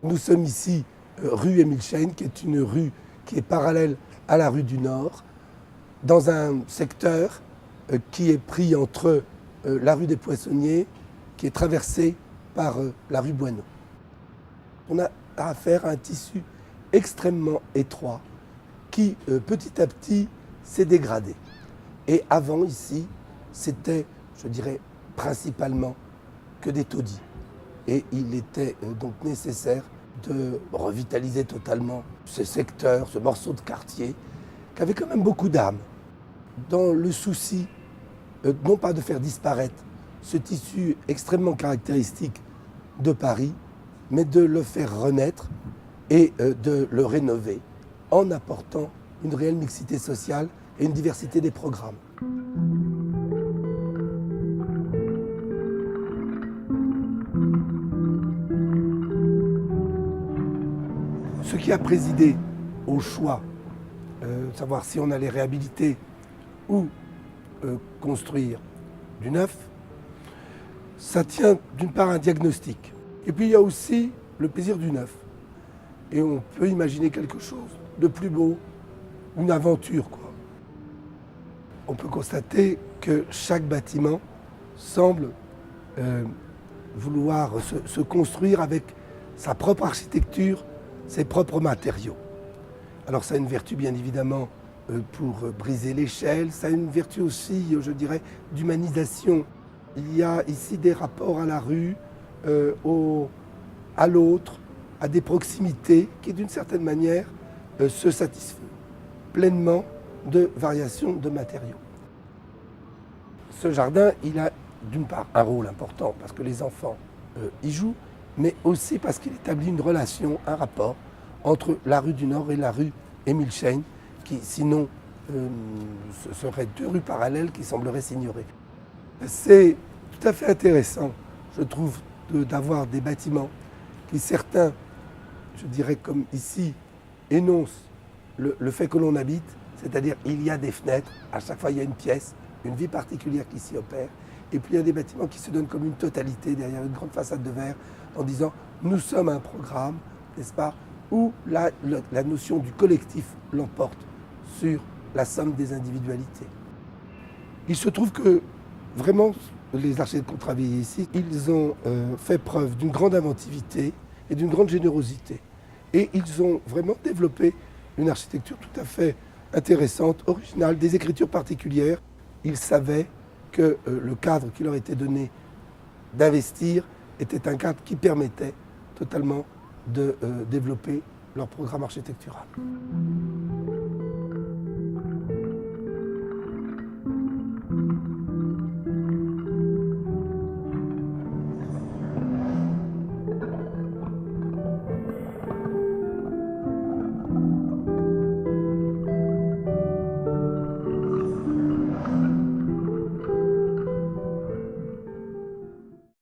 Nous sommes ici rue Émile Cheyne, qui est une rue qui est parallèle à la rue du Nord, dans un secteur qui est pris entre la rue des Poissonniers, qui est traversée par la rue Boineau. On a affaire à un tissu extrêmement étroit qui, petit à petit, s'est dégradé. Et avant, ici, c'était, je dirais, principalement que des taudis. Et il était donc nécessaire de revitaliser totalement ce secteur, ce morceau de quartier, qui avait quand même beaucoup d'âme. Dans le souci, non pas de faire disparaître ce tissu extrêmement caractéristique de Paris, mais de le faire renaître et de le rénover en apportant une réelle mixité sociale et une diversité des programmes. Ce qui a présidé au choix, de savoir si on allait réhabiliter ou construire du neuf, ça tient d'une part à un diagnostic. Et puis il y a aussi le plaisir du neuf. Et on peut imaginer quelque chose de plus beau, une aventure, quoi. On peut constater que chaque bâtiment semble vouloir se construire avec sa propre architecture, ses propres matériaux. Alors ça a une vertu bien évidemment pour briser l'échelle, ça a une vertu aussi, je dirais, d'humanisation. Il y a ici des rapports à la rue, à l'autre, à des proximités qui d'une certaine manière se satisfont pleinement de variations de matériaux. Ce jardin, il a d'une part un rôle important parce que les enfants y jouent, mais aussi parce qu'il établit une relation, un rapport entre la rue du Nord et la rue Émile Cheyne, qui sinon ce seraient deux rues parallèles qui sembleraient s'ignorer. C'est tout à fait intéressant, je trouve, d'avoir des bâtiments qui, certains, je dirais comme ici, énoncent le fait que l'on habite, c'est-à-dire il y a des fenêtres, à chaque fois il y a une pièce, une vie particulière qui s'y opère, et puis il y a des bâtiments qui se donnent comme une totalité derrière une grande façade de verre en disant nous sommes un programme, n'est-ce pas, où la notion du collectif l'emporte sur la somme des individualités. Il se trouve que vraiment les architectes qui ont travaillé ici, ils ont fait preuve d'une grande inventivité et d'une grande générosité. Et ils ont vraiment développé une architecture tout à fait intéressante, originale, des écritures particulières. Ils savaient que le cadre qui leur était donné d'investir était un cadre qui permettait totalement de développer leur programme architectural.